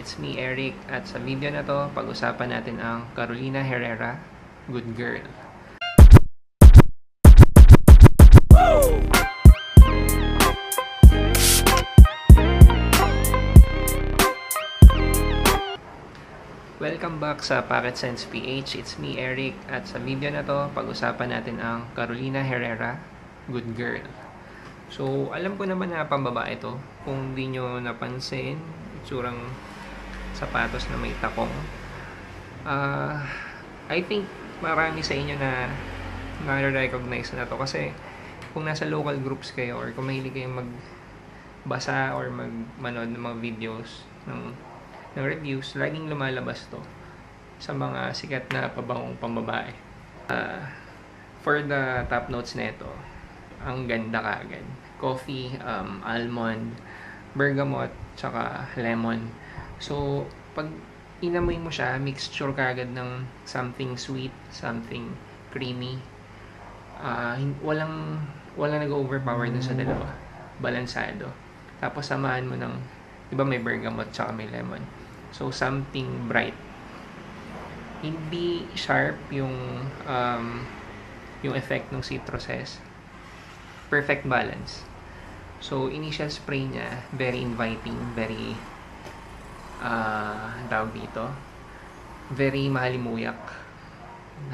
It's me, Eric, at sa video na to, pag-usapan natin ang Carolina Herrera, Good Girl. Welcome back sa Pocket Sense PH. It's me, Eric, at sa video na to, pag-usapan natin ang Carolina Herrera, Good Girl. So, alam ko naman na pambabae ito. Kung di nyo napansin, itsurang sapatos na may takong. I think marami sa inyo na na-recognize na to kasi kung nasa local groups kayo or kung mahilig kayong magbasa or manood ng mga videos ng reviews, laging lumalabas to sa mga sikat na pabangong pambabae. For the top notes nito, ang ganda kaagad. Coffee, almond, bergamot, tsaka lemon. So, pag inamoy mo siya, mixture kaagad ng something sweet, something creamy. Walang nag-overpower dun sa dalawa. Balansado. Tapos samahan mo ng, di ba may bergamot tsaka may lemon. So, something bright. Hindi sharp yung effect ng citruses. Perfect balance. So, initial spray niya, very inviting, very, tawag dito, very mahalimuyak.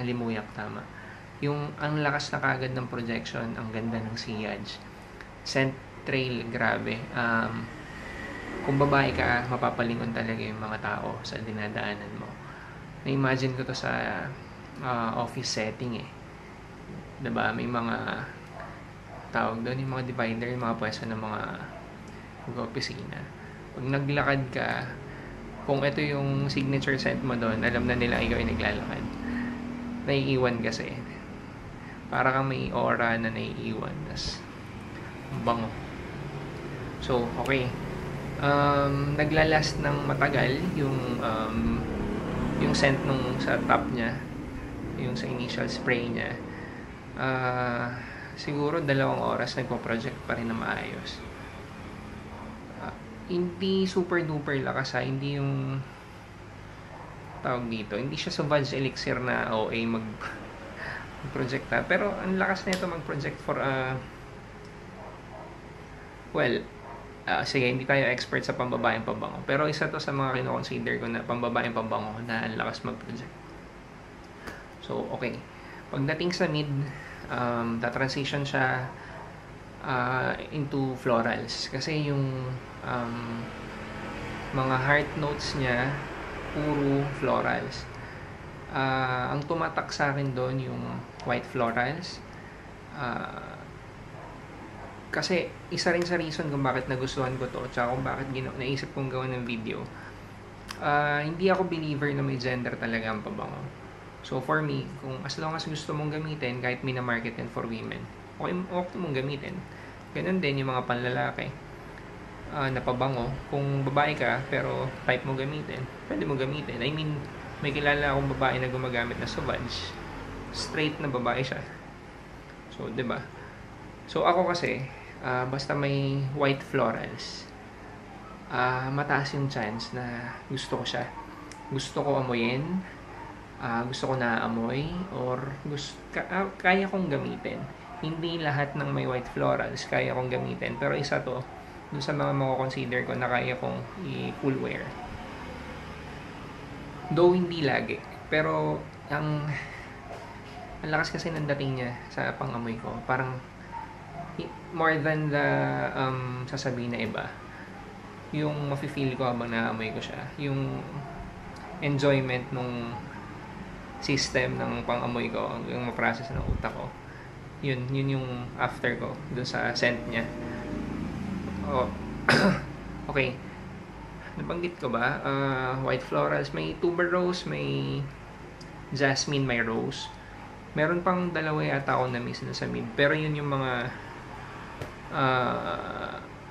Halimuyak, tama. Yung, ang lakas na kagad ng projection, ang ganda ng sillage. Scent trail, grabe. Kung babae ka, mapapalingon talaga yung mga tao sa dinadaanan mo. Na-imagine ko to sa office setting eh. Diba? May mga tawag doon, yung mga divider, yung mga pwesto ng mga opisina. Pag naglakad ka, kung ito yung signature scent mo doon, alam na nila ikaw ay naglalakad. Naiiwan kasi. Para kang may aura na naiiwan. Tas, bango. So, okay. Naglalast ng matagal yung scent nung sa top niya, yung sa initial spray niya. Siguro 2 oras nagpo-project pa rin na maayos. Hindi super duper lakas hindi yung tawag dito, hindi siya Sauvage Elixir na OA mag-project pero ang lakas nito mag-project for sige, hindi tayo expert sa pambabaeng pabango, pero isa to sa mga kino-consider ko na pambabaeng pabango na ang lakas mag-project. So, okay. Pagdating sa mid, transition siya into florals. Kasi yung mga heart notes niya, puro florals. Ang tumatak sa akin doon yung white florals. Kasi isa rin sa reason kung bakit nagustuhan ko to, tsaka kung bakit naisip kong gawin ng video. Hindi ako believer na may gender talaga ang pabango. So for me, kung as long as gusto mong gamitin, kahit mina-market yan for women, okay mong gamitin. Ganun din yung mga panlalaki na pabango. Kung babae ka, pero type mo gamitin, pwede mo gamitin. I mean, may kilala akong babae na gumagamit na Sauvage. Straight na babae siya. So, 'di ba? So ako kasi, basta may white florals, mataas yung chance na gusto ko siya. Gusto ko amoyin, gusto ko na-amoy, or kaya kong gamitin. Hindi lahat ng may white florals kaya kong gamitin, pero isa to dun sa mga mako-consider ko na kaya kong i-full wear. Though hindi lagi, pero ang lakas kasi ng dating niya sa pang-amoy ko. Parang more than the sasabihin na iba, yung mafe-feel ko habang naamoy ko siya, yung enjoyment nung system ng pang-amoy ko, yung ma-process ng utak ko, yun yung after ko dun sa scent niya. Okay, nabanggit ko ba? White florals, may tuberose, may jasmine, may rose. Meron pang 2 yata ako na miss na sa mid, pero yun yung mga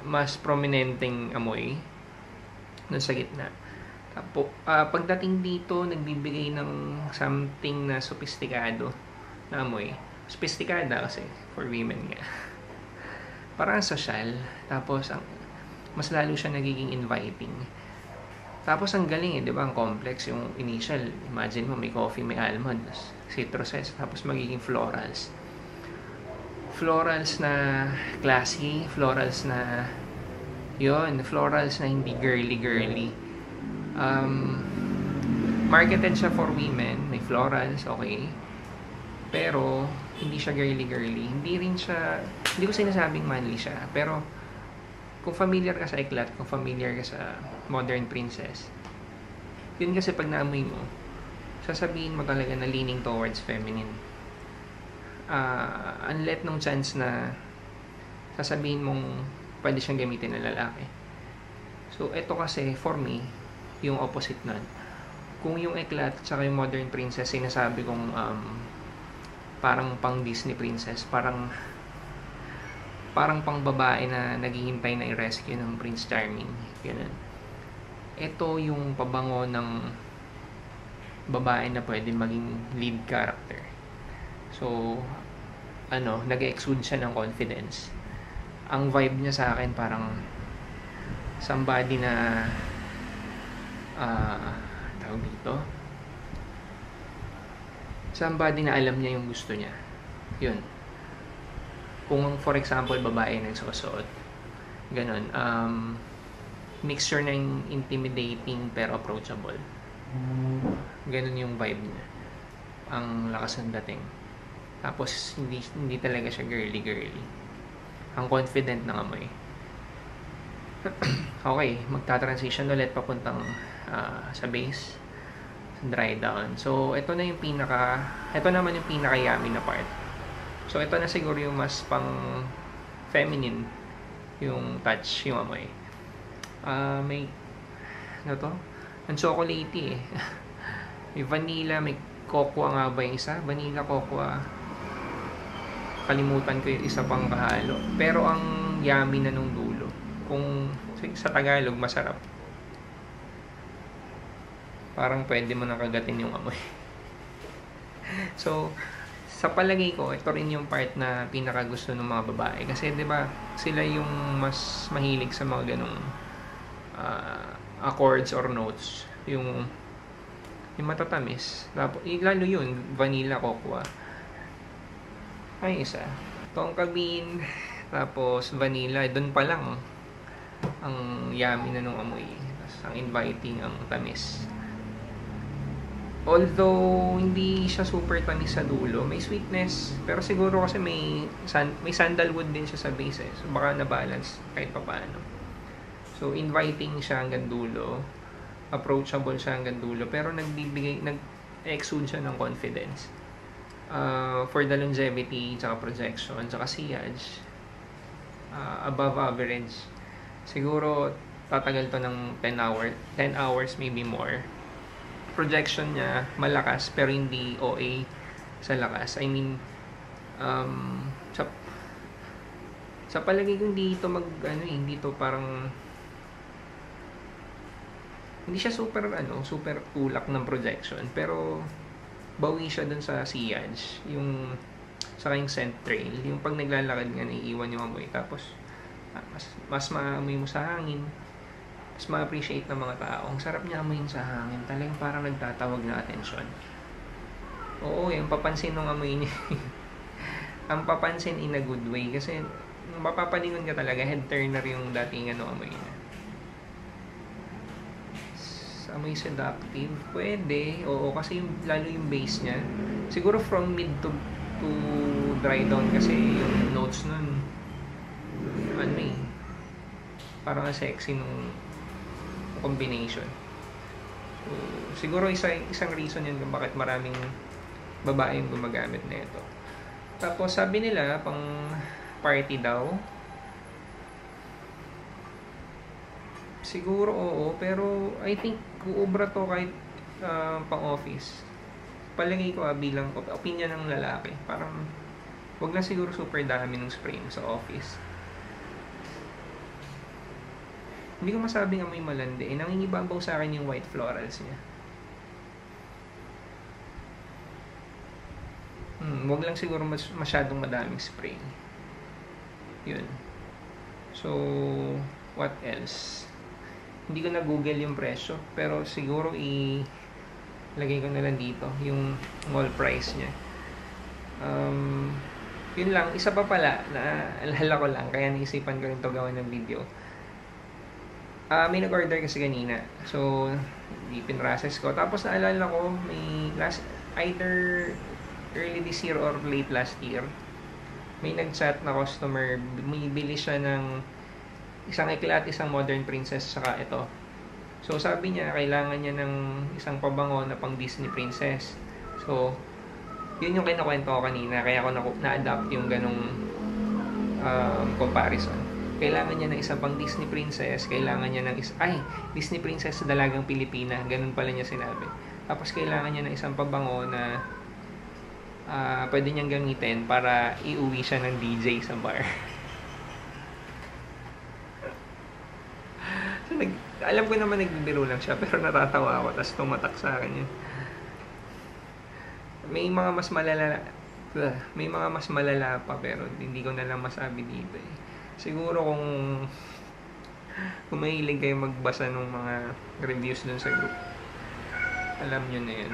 mas prominenteng amoy dun sa gitna. Tapos, pagdating dito, nagbibigay ng something na sophisticado na amoy. Sophisticada kasi, for women nga. Parang social. Tapos, mas lalo siya nagiging inviting. Tapos ang galing di ba? Ang complex yung initial. Imagine mo, may coffee, may almond, citruses, tapos magiging florals. Florals na classy, florals na florals na hindi girly. Marketed siya for women, may florals, okay. Pero, hindi siya girly. Hindi ko sinasabing manly siya. Pero, kung familiar ka sa Eclat, kung familiar ka sa Modern Princess, yun kasi pag naamoy mo, sasabihin mo talaga na leaning towards feminine. Unlet nung chance na sasabihin mong pwede siyang gamitin ng lalaki. So, ito kasi, for me, yung opposite nun. Kung yung Eclat tsaka yung Modern Princess, sinasabi kong parang pang Disney princess, parang pang babae na naghihintay na i-rescue ng Prince Charming. Ganun. Ito yung pabango ng babae na pwede maging lead character. So, nag-exude siya ng confidence. Ang vibe niya sa akin parang somebody na tawag dito, somebody na alam niya yung gusto niya. Yun. Kung for example, babae nagsusuot, ganun, mixture ng intimidating pero approachable. Ganun yung vibe niya. Ang lakas ng dating. Tapos, hindi talaga siya girly. Ang confident ng amoy. Okay, magta-transition ulit papuntang sa base, sa dry down. So, ito naman yung pinaka-yummy na part. So, ito na siguro yung mas pang feminine yung touch, yung amoy. May ang chocolatey may vanilla, may cocoa nga ba yung isa? Vanilla, cocoa. Kalimutan ko yung isa pang kahalo. Pero ang yummy na nung dulo. Kung sa Tagalog, masarap. Parang pwede mo nang kagatin yung amoy. So, sa palagay ko, ito rin yung part na pinakagusto ng mga babae. Kasi, di ba, sila yung mas mahilig sa mga ganong accords or notes. Yung matatamis. Lalo yun, vanilla, cocoa. Ay, isa. Tonka bean, tapos vanilla. Doon pa lang ang yummy na nung amoy. Tapos ang inviting, ang tamis. Although hindi siya super tamis sa dulo, may sweetness, pero siguro kasi may sandalwood din siya sa base so baka na-balance kahit papaano. So inviting siya hanggang dulo, approachable siya hanggang dulo, pero nag-exude siya ng confidence. For the longevity, tsaka projection, tsaka sillage, above average. Siguro tatagal to ng 10 hours maybe more. Projection niya malakas pero hindi OA sa lakas. I mean, sa palagay ko hindi ito parang hindi siya super tulak ng projection, pero bawi siya dun sa sillage, yung saka yung scent trail, yung pag naglalakad nga naiiwan yung amoy, tapos mas maamoy mo sa hangin. Mas ma-appreciate ng mga tao. Ang sarap niya amoyin sa hangin. Talagang parang nagtatawag na atensyon. Oo, yung papansin ng amoy niya. Ang papansin in a good way. Kasi mapapalingon ka talaga. Head turner yung dating amoy niya. Amoy seductive. Pwede. Oo, kasi lalo yung base niya. Siguro from mid to dry down kasi yung notes nun. Parang sexy nung combination. So, siguro isang reason yun kung bakit maraming babae yung gumagamit na ito. Tapos sabi nila pang party daw. Siguro oo, pero I think uubra to kahit pang office. Palagay ko bilang opinion ng lalaki, parang wag na siguro super dami ng spray sa office. Hindi ko masabing amoy malandi. Nangingibabaw sa akin yung white florals niya. Wag lang siguro masyadong madaming spray. Yun. So, what else? Hindi ko na Google yung presyo, pero siguro lagay ko na lang dito yung mall price niya. Yun lang, isa pa pala na alala ko lang, kaya naisipan ko rin to gawa ng video. May nag-order kasi kanina, so di pinrocess ko. Tapos naalala ko, may either early this year or late last year, may nag-chat na customer, may bili siya ng isang Eclat, isang Modern Princess, saka ito. So sabi niya, kailangan niya ng isang pabango na pang Disney Princess. So yun yung kinakwento ko kanina, kaya ako na-adapt yung ganong comparison. Kailangan niya ng isang pang Disney Princess, kailangan niya ng Disney Princess sa dalagang Pilipina, ganun pala niya sinabi. Tapos kailangan niya ng isang pabango na pwede niyang gamitin para iuwi siya ng DJ sa bar. So, alam ko naman nagbibiro lang siya, pero natatawa ako, tapos tumatak sa akin yun. May mga mas malala pa, pero hindi ko na lang masabi dito eh. Siguro kung mahilig kayo magbasa ng mga reviews dun sa group, alam nyo na yun.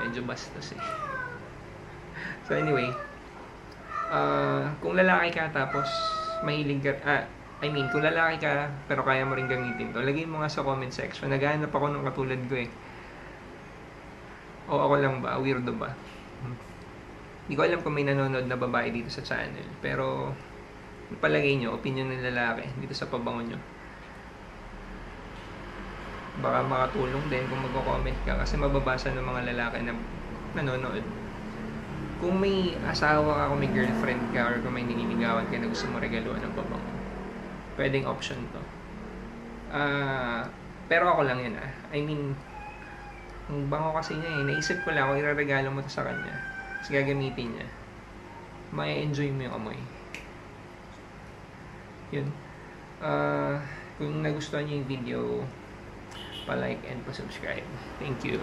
Medyo bastos eh. So anyway, kung lalaki ka tapos mahilig ka, kung lalaki ka pero kaya mo rin gamitin to, lagay mo nga sa comment section. Naghahanap ako ng katulad ko eh. O ako lang ba? Weirdo ba? Hindi ko alam kung may nanonood na babae dito sa channel. Pero, palagay nyo, opinion ng lalaki dito sa pabango nyo. Baka makatulong din kung magko-comment ka. Kasi mababasa ng mga lalaki na nanonood. Kung may asawa ka, kung may girlfriend ka, or kung may niniligawan ka na gusto mo regaluhan ng pabango, pwedeng option to. Pero ako lang yun I mean, ang bango kasi niya naisip ko lang kung ireregalo mo to sa kanya, tapos gagamitin niya, may enjoy mo yung amoy. Yun. Kung nagustuhan niyo yung video, pa-like and pa-subscribe. Thank you.